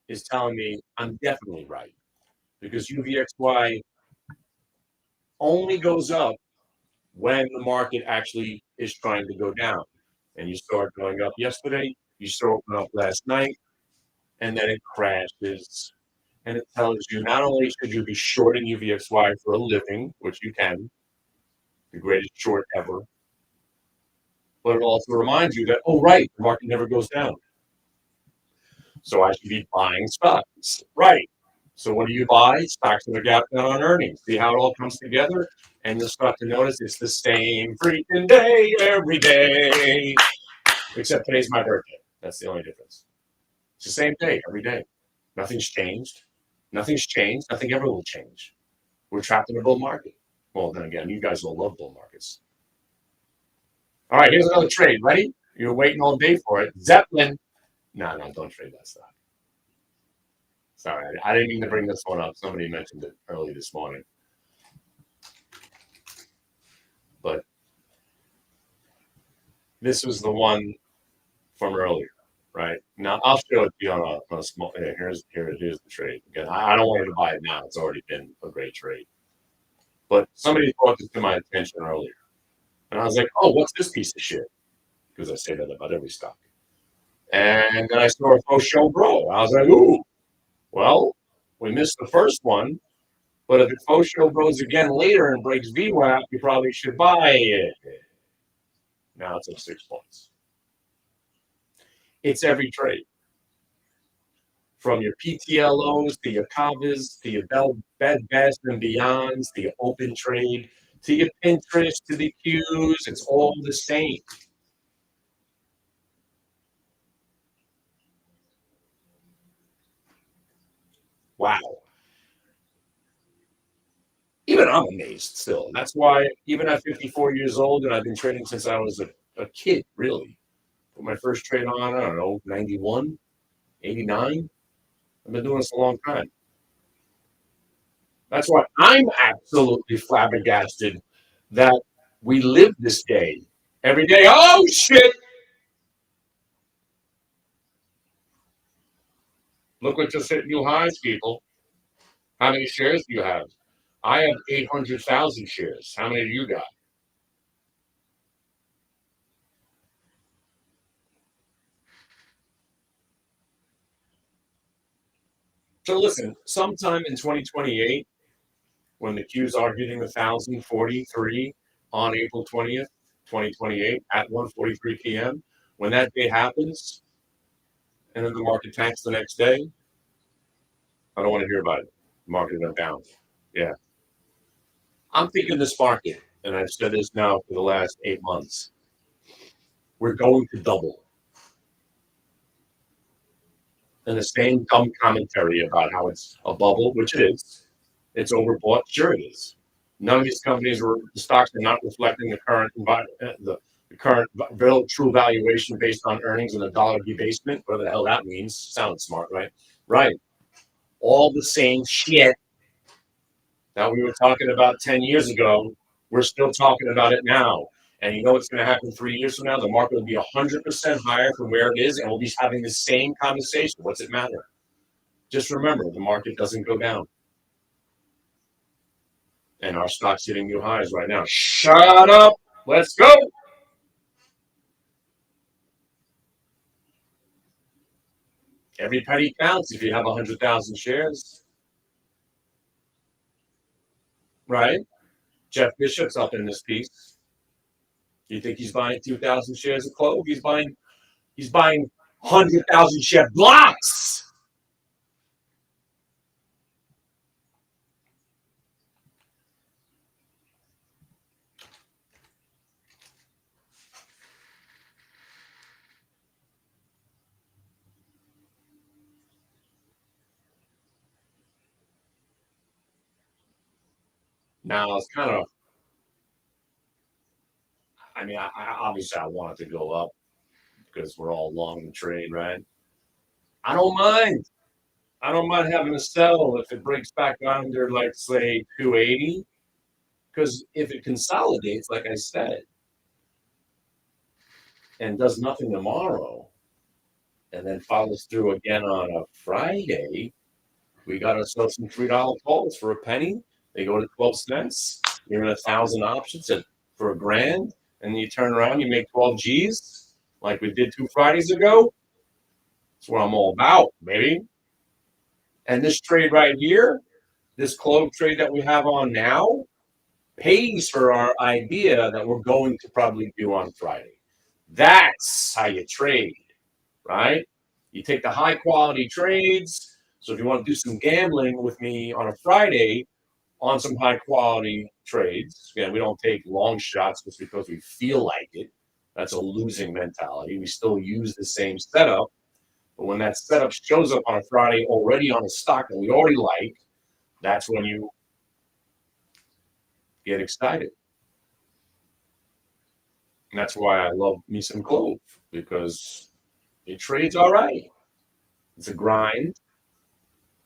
Speaker 2: is telling me I'm definitely right because UVXY only goes up when the market actually is trying to go down. And you saw it going up yesterday, you saw it going up last night, and then it crashes. And it tells you not only should you be shorting UVXY for a living, which you can, the greatest short ever, but it also reminds you that, oh, right, the market never goes down. So I should be buying stocks. Right. So what do you buy? Stocks that are gap down on earnings. See how it all comes together? And you'll start to notice it's the same freaking day every day. Except today's my birthday. That's the only difference. It's the same day every day. Nothing's changed. Nothing's changed. Nothing ever will change. We're trapped in a bull market. Well, then again, you guys will love bull markets. All right, here's another trade. Ready? You were waiting all day for it. Zeppelin. No, don't trade that stock. Sorry, I didn't mean to bring this one up. Somebody mentioned it early this morning. But this was the one from earlier, right? Now, I'll show it to you on a small. Here's the trade. Again, I don't want you to buy it now. It's already been a great trade. But somebody brought this to my attention earlier. And I was like, oh, what's this piece of shit? Because I say that about every stock. And then I saw a faux show bro. I was like, ooh, well, we missed the first one. But if it faux show grows again later and breaks VWAP, you probably should buy it. Now it's up 6 points. It's every trade. From your PTLOs to your Kavas to your Bed Bath and Beyonds to your open trade to your Pinterest to the Qs, it's all the same. Wow. Even I'm amazed still. That's why, even at 54 years old, and I've been trading since I was a kid, really. Put my first trade on, I don't know, 91, 89. I've been doing this a long time. That's why I'm absolutely flabbergasted that we live this day. Every day, oh shit! Look what just hit new highs, people. How many shares do you have? I have 800,000 shares. How many do you got? So listen, sometime in 2028, when the Qs are hitting 1,043 on April 20th, 2028 at 1:43 p.m., when that day happens, and then the market tanks the next day, I don't want to hear about it. The market went down. Yeah. I'm thinking this market, and I've said this now for the last 8 months, we're going to double. And the same dumb commentary about how it's a bubble, which it is, it's overbought. Sure, it is. None of these companies the stocks are not reflecting the current environment, the current real true valuation based on earnings and a dollar debasement, whatever the hell that means. Sounds smart, right? Right. All the same shit that we were talking about 10 years ago, we're still talking about it now. And you know what's going to happen 3 years from now? The market will be 100% higher from where it is, and we'll be having the same conversation. What's it matter? Just remember, the market doesn't go down. And our stock's hitting new highs right now. Shut up. Let's go. Every penny counts if you have 100,000 shares. Right? Jeff Bishop's up in this piece. Do you think he's buying 2,000 shares of Clove? He's buying 100,000 share blocks. Now it's kind of, I mean, obviously I want it to go up because we're all long the trade, right? I don't mind. I don't mind having to sell if it breaks back under, like, say, 280. Because if it consolidates, like I said, and does nothing tomorrow, and then follows through again on a Friday, we got ourselves some $3 calls for a penny. They go to 12 cents. You're in 1,000 options for $1,000, and you turn around, you make 12 G's, like we did 2 Fridays ago. That's what I'm all about, baby. And this trade right here, this clove trade that we have on now, pays for our idea that we're going to probably do on Friday. That's how you trade, right? You take the high quality trades. So if you want to do some gambling with me on a Friday on some high quality trades, again, we don't take long shots just because we feel like it. That's a losing mentality. We still use the same setup. But when that setup shows up on a Friday already on a stock that we already like, that's when you get excited. And that's why I love me some clove, because it trades all right. It's a grind,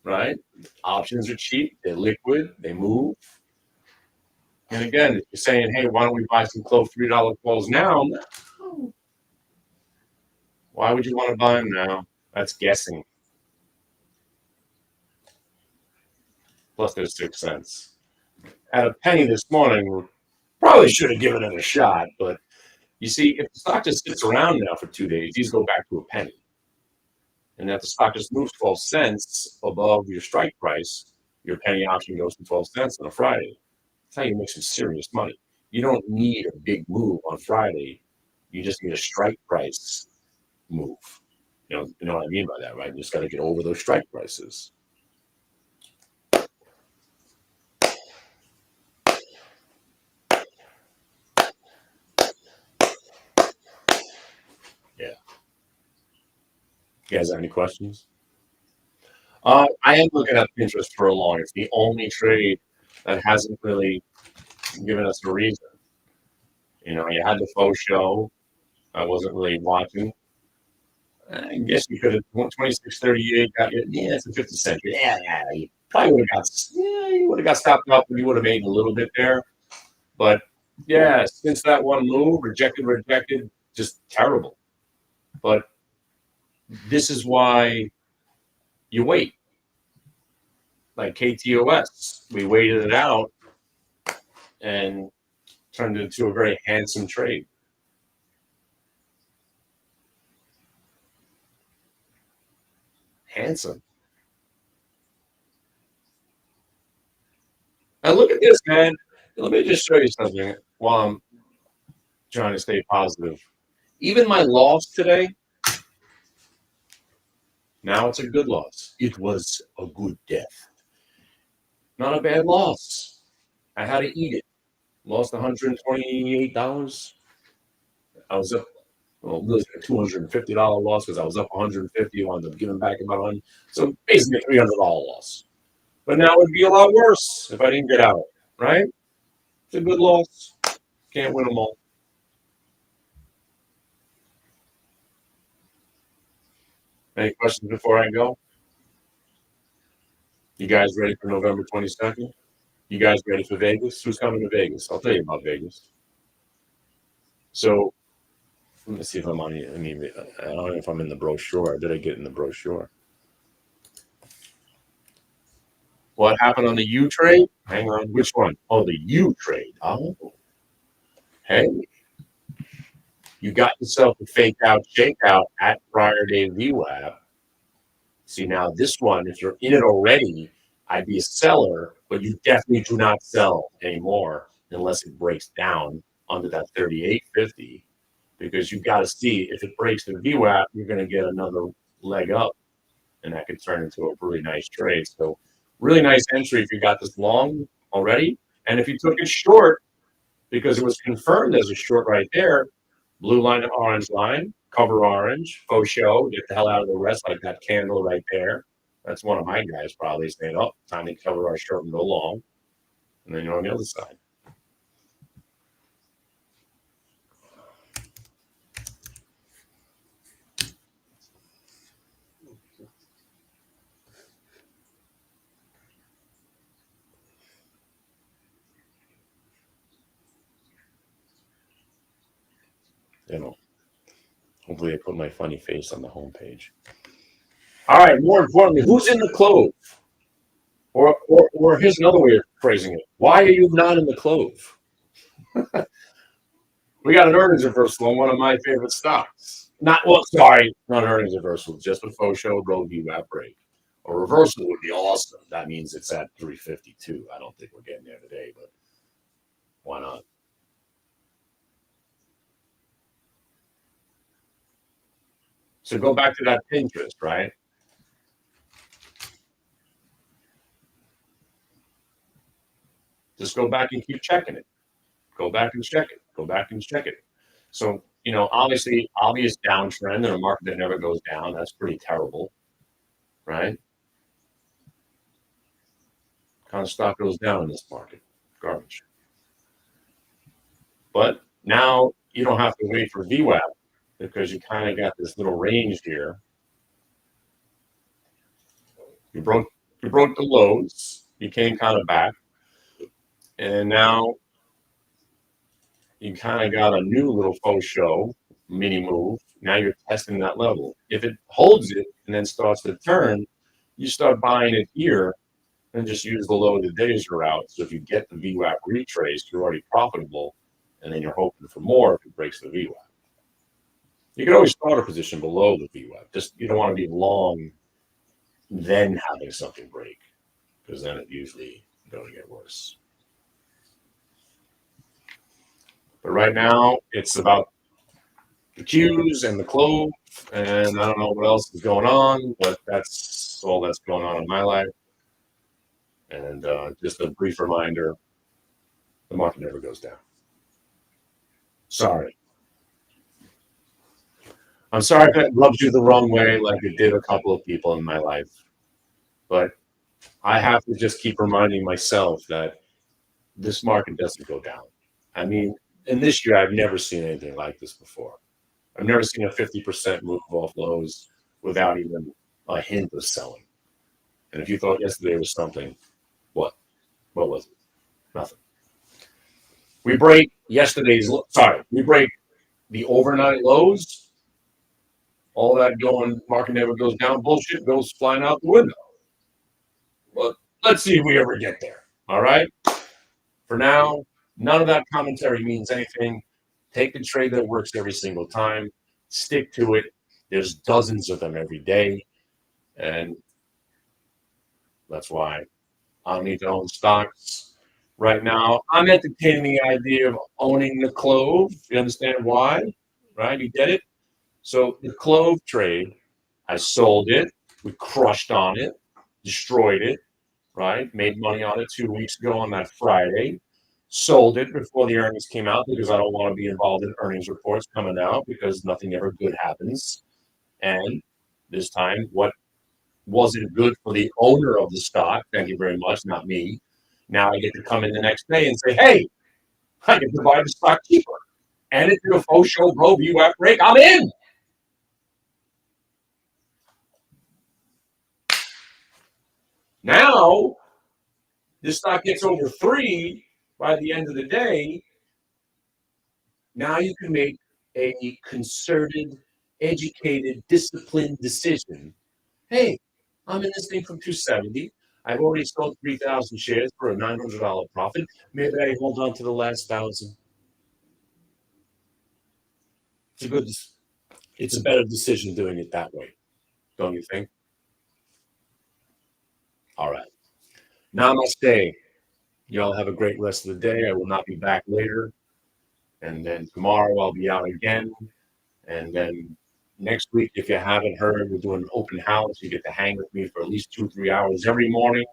Speaker 2: right? Options are cheap, they're liquid, they move. And again, if you're saying, hey, why don't we buy some clove $3 calls now? No. Why would you want to buy them now? That's guessing. Plus, there's 6 cents. At a penny this morning, we probably should have given it a shot. But you see, if the stock just sits around now for 2 days, these go back to a penny. And if the stock just moves 12 cents above your strike price, your penny option goes to 12 cents on a Friday. That's how you make some serious money. You don't need a big move on Friday. You just need a strike price move. You know what I mean by that, right? You just got to get over those strike prices. Yeah. You guys have any questions? I am looking at Pinterest for a long. It's the only trade that hasn't really given us a reason. You had the faux show. I wasn't really watching. I guess you could have 26.38. Got it. Yeah, it's a 50 cent. Yeah. You probably would have got. Yeah, you would have got stopped up, and you would have made a little bit there. But yeah, since that one move, rejected, just terrible. But this is why you wait. Like KTOS, we waited it out and turned it into a very handsome trade. Handsome. And look at this, man. Let me just show you something while I'm trying to stay positive. Even my loss today, now it's a good loss. It was a good death. Not a bad loss. I had to eat it. Lost $128. I was up, well, really a $250 loss because I was up 150. Wound up giving back about 100. So basically a $300 loss. But now it would be a lot worse if I didn't get out, right? It's a good loss. Can't win them all. Any questions before I go? You guys ready for November 22nd? You guys ready for Vegas? Who's coming to Vegas? I'll tell you about Vegas. So let me see if I'm on here. I don't know if I'm in the brochure. Did I get in the brochure? What happened on the U trade? Hang on. Which one? Oh, the U trade. Oh. Hey. You got yourself a fake out shakeout at prior day VWAP. See, now this one, if you're in it already, I'd be a seller, but you definitely do not sell anymore unless it breaks down under that 38.50, because you've got to see if it breaks the VWAP, you're going to get another leg up, and that could turn into a really nice trade. So really nice entry if you got this long already. And if you took it short, because it was confirmed as a short right there, blue line and orange line, cover orange, faux show, get the hell out of the rest, like that candle right there. That's one of my guys probably saying, oh, time to cover our short and go long. And then you're on the other side. You know, hopefully I put my funny face on the homepage. All right, more importantly, who's in the clove? Or here's another way of phrasing it. Why are you not in the clove? We got an earnings reversal on one of my favorite stocks. Not an earnings reversal, just a faux show low VWAP break. A reversal would be awesome. That means it's at 352. I don't think we're getting there today, but why not? So go back to that Pinterest, right? Just go back and keep checking it. Go back and check it. Go back and check it. So, obviously, obvious downtrend in a market that never goes down. That's pretty terrible, right? Kind of stock goes down in this market. Garbage. But now you don't have to wait for VWAP because you kind of got this little range here. You broke the lows. You came kind of back. And now you kind of got a new little faux show, mini move. Now you're testing that level. If it holds it and then starts to turn, you start buying it here and just use the low of the days route. So if you get the VWAP retraced, you're already profitable, and then you're hoping for more if it breaks the VWAP. You can always start a position below the VWAP. Just you don't want to be long, then having something break, because then it usually going to get worse. But right now, it's about the cues and the clove, and I don't know what else is going on, but that's all that's going on in my life. And just a brief reminder, the market never goes down. Sorry. I'm sorry if that rubs you the wrong way like it did a couple of people in my life. But I have to just keep reminding myself that this market doesn't go down. I mean, in this year, I've never seen anything like this before. I've never seen a 50% move off lows without even a hint of selling. And if you thought yesterday was something, what? What was it? Nothing. We break the overnight lows. All that market never goes down bullshit goes flying out the window. Well, let's see if we ever get there. All right? For now, none of that commentary means anything. Take the trade that works every single time. Stick to it. There's dozens of them every day. And that's why I don't need to own stocks right now. I'm entertaining the idea of owning the clove. You understand why? Right? You get it? So the clove trade, I sold it. We crushed on it, destroyed it, right? Made money on it 2 weeks ago on that Friday. Sold it before the earnings came out because I don't want to be involved in earnings reports coming out because nothing ever good happens. And this time, what wasn't good for the owner of the stock, thank you very much, not me. Now I get to come in the next day and say, hey, I get to buy the stock cheaper. And if you're a faux show, bro, VWAP break, I'm in. Now, this stock gets over 3 by the end of the day. Now you can make a concerted, educated, disciplined decision. Hey, I'm in this thing from 270. I've already sold 3,000 shares for a $900 profit. Maybe I hold on to the last 1,000. It's a better decision doing it that way, don't you think? All right. Namaste. Y'all have a great rest of the day. I will not be back later. And then tomorrow I'll be out again. And then next week, if you haven't heard, we're doing an open house. You get to hang with me for at least 2-3 hours every morning.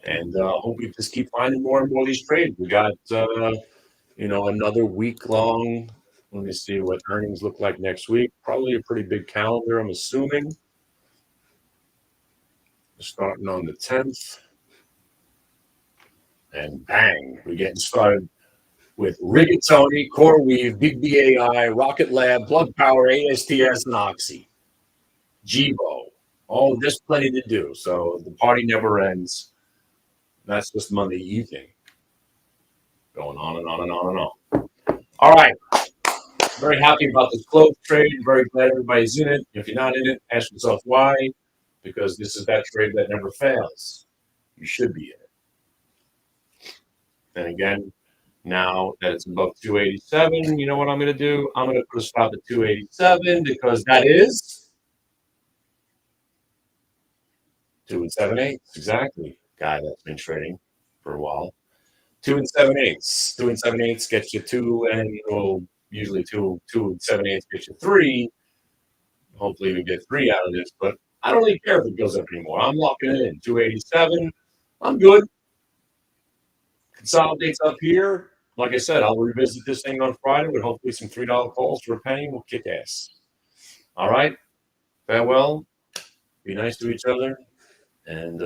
Speaker 2: And hope we just keep finding more and more of these trades. We got, another week long. Let me see what earnings look like next week. Probably a pretty big calendar, I'm assuming. Starting on the 10th. And bang, we're getting started with Rigatoni, Core Weave, Big BAI, Rocket Lab, Plug Power, ASTS, and Oxy. Jibo. Oh, there's plenty to do. So the party never ends. That's just Monday evening. Going on and on and on and on. All right. Very happy about this close trade. Very glad everybody's in it. If you're not in it, ask yourself why. Because this is that trade that never fails. You should be in it. And again, now that it's above 287, you know what I'm going to do? I'm going to put a stop at 287 because that is 2 7/8. Exactly. Guy that's been trading for a while. 2 7/8. 2 7/8 gets you 2, and well, usually 2 7/8 gets you 3. Hopefully we get 3 out of this, but I don't really care if it goes up anymore. I'm locking it in 287. I'm good. Consolidates up here. Like I said, I'll revisit this thing on Friday with hopefully some $3 calls for a penny. We'll kick ass. All right. Farewell. Be nice to each other. And